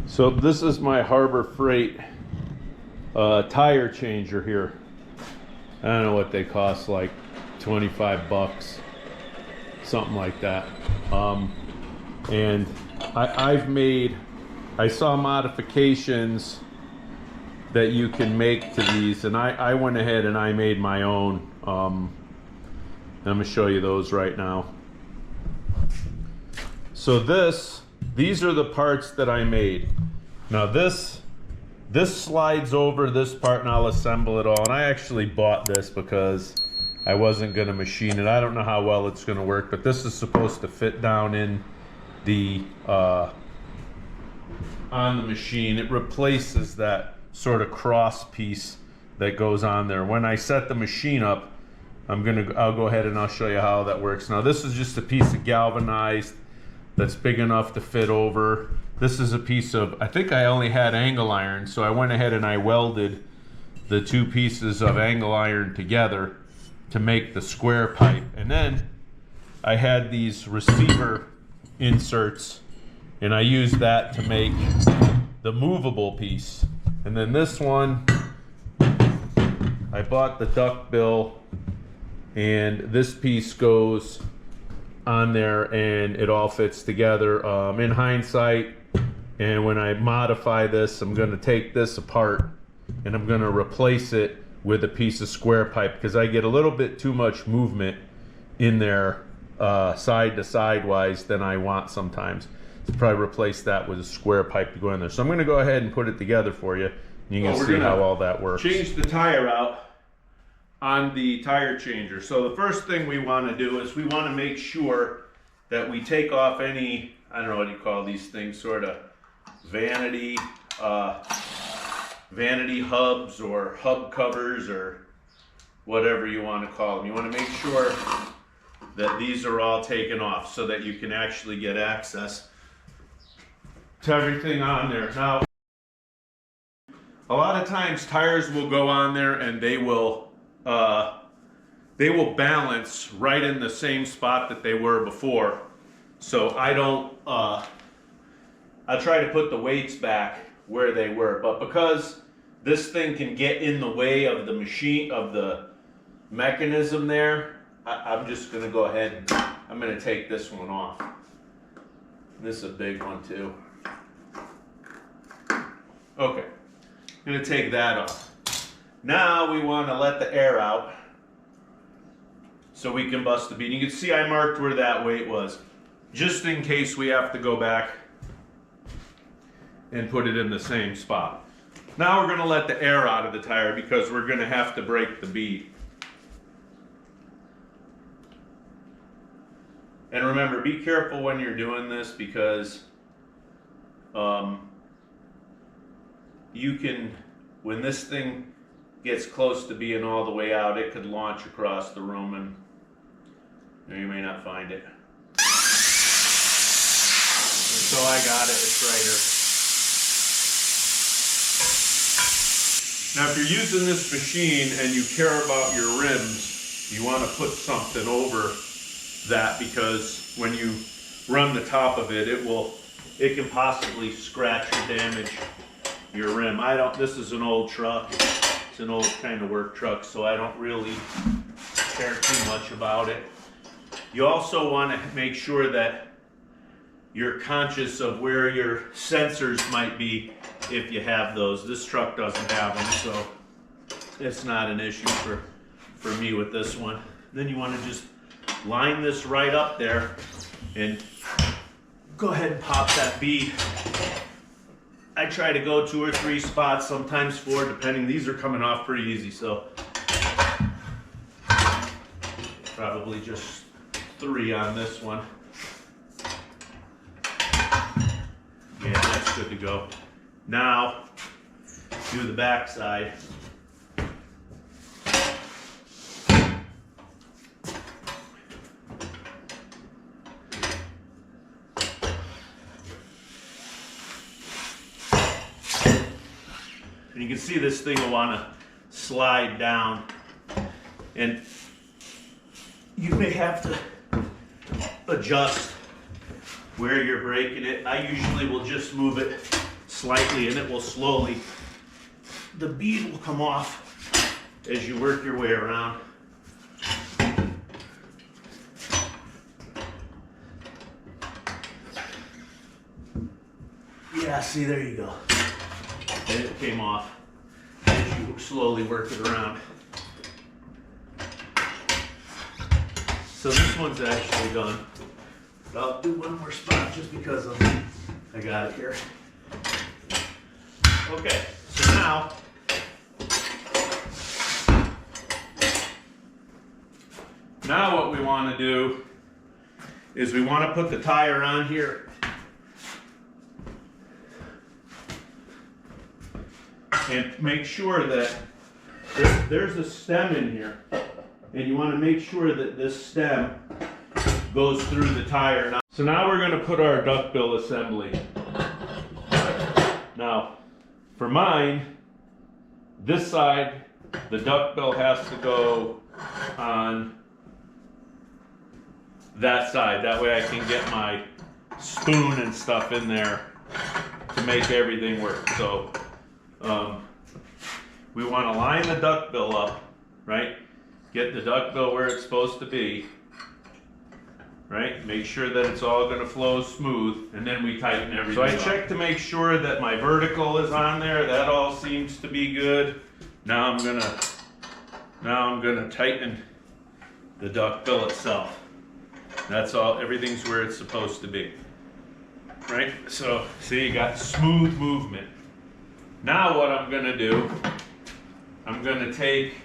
So this is my Harbor Freight tire changer here. I don't know what they cost, like 25 bucks, something like that. And I saw modifications that you can make to these, and I went ahead and I made my own. I'm gonna show you those right now. So these are the parts that I made. Now this slides over this part and I'll assemble it all. And I actually bought this because I wasn't gonna machine it. I don't know how well it's gonna work, but this is supposed to fit down in the on the machine. It replaces that sort of cross piece that goes on there. When I set the machine up, I'll go ahead and I'll show you how that works. Now this is just a piece of galvanized that's big enough to fit over. This is a piece of, I think I only had angle iron, so I went ahead and I welded the two pieces of angle iron together to make the square pipe. And then I had these receiver inserts, and I used that to make the movable piece. And then this one, I bought the duckbill, and this piece goes on there and it all fits together. In hindsight, and when I modify this, I'm going to take this apart and I'm going to replace it with a piece of square pipe, because I get a little bit too much movement in there side to side wise than I want sometimes. So probably replace that with a square pipe to go in there. So I'm going to go ahead and put it together for you. You can see how all that works. Change the tire out on the tire changer. So the first thing we want to do is we want to make sure that we take off any, I don't know what you call these things, sort of vanity hubs or hub covers or whatever you want to call them. You want to make sure that these are all taken off so that you can actually get access to everything on there. Now, a lot of times tires will go on there and they will balance right in the same spot that they were before. So I don't, I try to put the weights back where they were, but because this thing can get in the way of the machine, of the mechanism there, I'm just gonna go ahead and I'm gonna take this one off. This is a big one too. Okay, I'm gonna take that off. Now we want to let the air out so we can bust the bead. You can see I marked where that weight was, just in case we have to go back and put it in the same spot. Now we're going to let the air out of the tire because we're going to have to break the bead. And remember, be careful when you're doing this, because you can, when this thing gets close to being all the way out, it could launch across the room and you may not find it. So I got it, it's right here. Now if you're using this machine and you care about your rims, you want to put something over that, because when you run the top of it, it can possibly scratch or damage your rim. This is an old truck. It's an old kind of work truck, so I don't really care too much about it. You also want to make sure that you're conscious of where your sensors might be if you have those. This truck doesn't have them, so it's not an issue for me with this one. Then you want to just line this right up there and go ahead and pop that bead. I try to go 2 or 3 spots, sometimes 4, depending. These are coming off pretty easy, so probably just 3 on this one. Yeah, that's good to go. Now, do the back side. And you can see this thing will want to slide down, and you may have to adjust where you're breaking it. I usually will just move it slightly, and it will slowly, the bead will come off as you work your way around. Yeah, see, there you go. And it came off as you slowly work it around. So this one's actually done. But I'll do one more spot just because I got it here. Okay, so now what we want to do is we want to put the tire on here. And make sure that there's a stem in here. And you want to make sure that this stem goes through the tire. So now we're going to put our duckbill assembly. Now, for mine, this side, the duckbill has to go on that side. That way I can get my spoon and stuff in there to make everything work. So we want to line the duckbill up, right? Get the duckbill where it's supposed to be, right? Make sure that it's all going to flow smooth, and then we tighten everything. So I check to make sure that my vertical is on there. That all seems to be good. Now I'm gonna tighten the duckbill itself. That's all. Everything's where it's supposed to be, right? So see, you got smooth movement. Now what I'm gonna do, I'm gonna take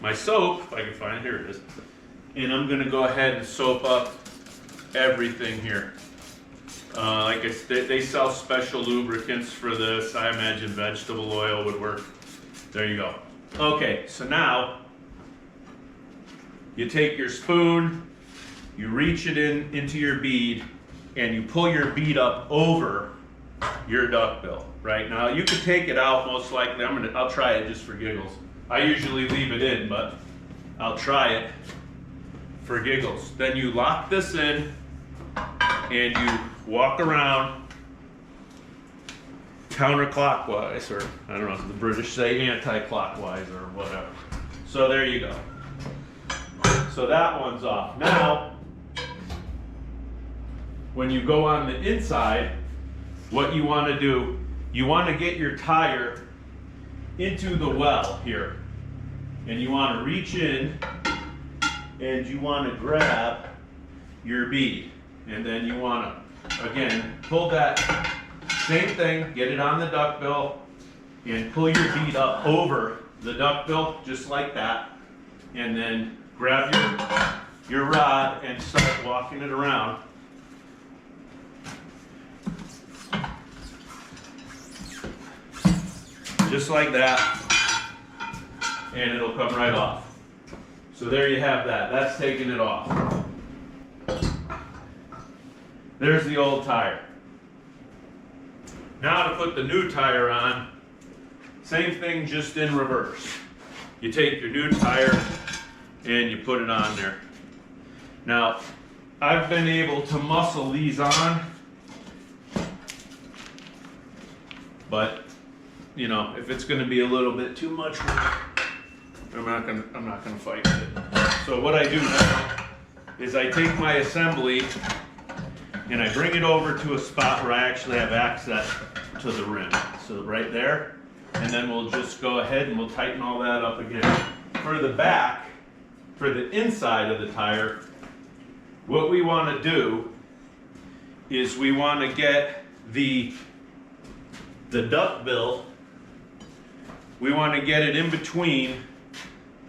my soap, if I can find it, here it is, and I'm gonna go ahead and soap up everything here. Like I said, they sell special lubricants for this. I imagine vegetable oil would work. There you go. Okay, so now you take your spoon, you reach it into your bead, and you pull your bead up over your duckbill. Right now, you could take it out. Most likely, I'll try it just for giggles. I usually leave it in, but I'll try it for giggles. Then you lock this in, and you walk around counterclockwise, or I don't know if the British say anti-clockwise or whatever. So there you go. So that one's off. Now, when you go on the inside, what you want to do, you want to get your tire into the well here. And you want to reach in and you want to grab your bead. And then you want to, again, pull that same thing, get it on the duckbill, and pull your bead up over the duckbill, just like that. And then grab your rod and start walking it around. Just like that, and it'll come right off. So there you have that. That's taking it off. There's the old tire. Now to put the new tire on, same thing, just in reverse. You take your new tire and you put it on there. Now, I've been able to muscle these on, but you know, if it's going to be a little bit too much work, I'm not going to fight with it. So what I do now is I take my assembly and I bring it over to a spot where I actually have access to the rim. So right there, and then we'll just go ahead and we'll tighten all that up again. For the back, for the inside of the tire, what we want to do is we want to get the duckbill. We want to get it in between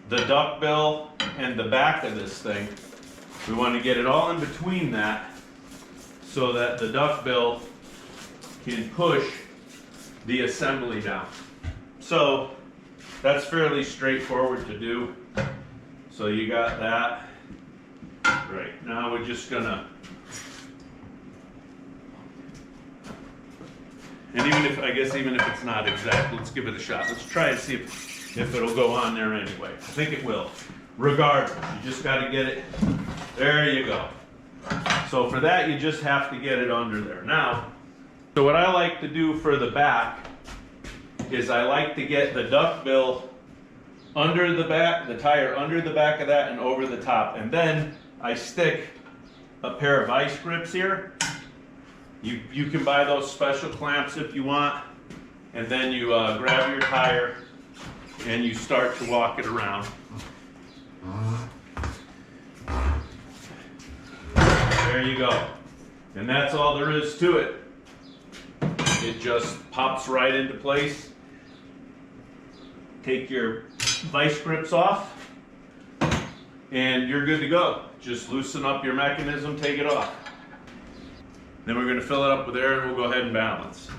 the duckbill and the back of this thing. We want to get it all in between that so that the duckbill can push the assembly down. So that's fairly straightforward to do. So you got that. Right, now we're just gonna, and even if it's not exact, let's give it a shot. Let's try and see if it'll go on there anyway. I think it will. Regardless, you just got to get it. There you go. So for that, you just have to get it under there. Now, So what I like to do for the back is I like to get the duckbill under the back, the tire under the back of that and over the top. And then I stick a pair of vice grips here. You can buy those special clamps if you want. And then you grab your tire and you start to walk it around. There you go. And that's all there is to it. It just pops right into place. Take your vice grips off and you're good to go. Just loosen up your mechanism, take it off. Then we're going to fill it up with air and we'll go ahead and balance.